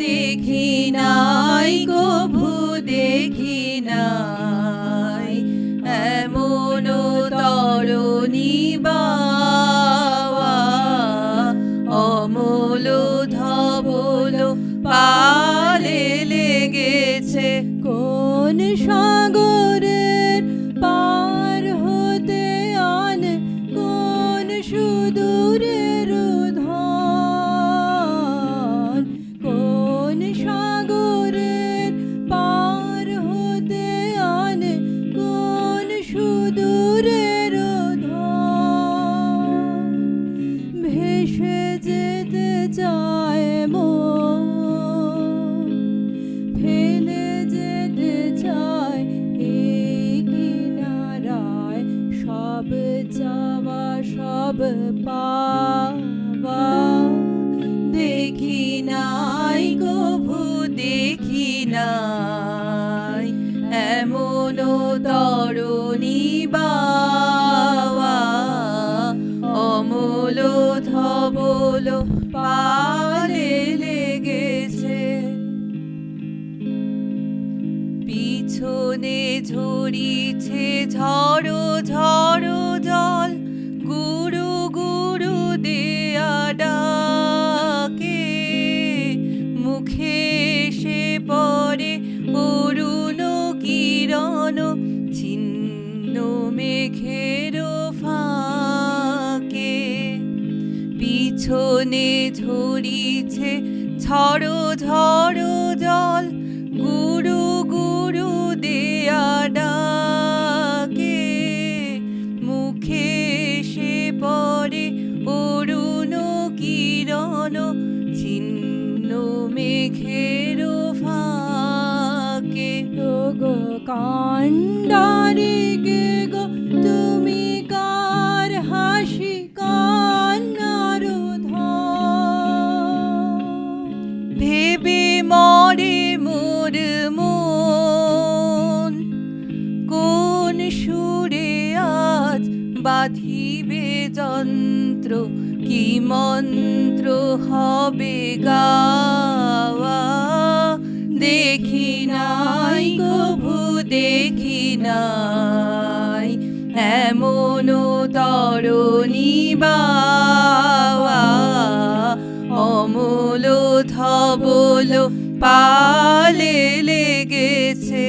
দেখি নাই কভু দেখি নাই এমন তরণী বাওয়া অমল ধবল পালে লেগেছে কোন সাগরের পার হতে আন কোন সুদূরের ধন কোন সাগরের পার হতে আন কোন সুদূরের ধন ভেসে যেতে চায় মন ফেলে যেতে চায় এই কিনারায় সব চাওয়া সব পাওয়া দেখি নাই কভু দেখি নাই এমন তরণী বাওয়া অমল ধবল পালে লেগেছে পিছনে ঝরিছে ঝড়ো ঝড়ো জল গুরু গুরু দেয়া ডাকে মুখে এসে পড়ে অরুণ কিরণ ছিন্ন মেঘের ফাঁকে পিছনে ঝরিছে ঝড়ো ঝড়ো জল গুরু গুরু দেয়া ডাকে মুখে এসে পড়ে অরুণ কিরণ ছিন্ন মেঘের ফাঁকে গো কান্ডারি গে গো তুমি কার হাসি কান্নার ধন ভেবে মরে মোর মন কোন সুরে আজ বাঁধিবে যন্ত্র কি মন্ত্র হবে গাওয়া দেখি নাই কভু দেখি নাই এমন তরণী বাওয়া অমল ধবল পালে লেগেছে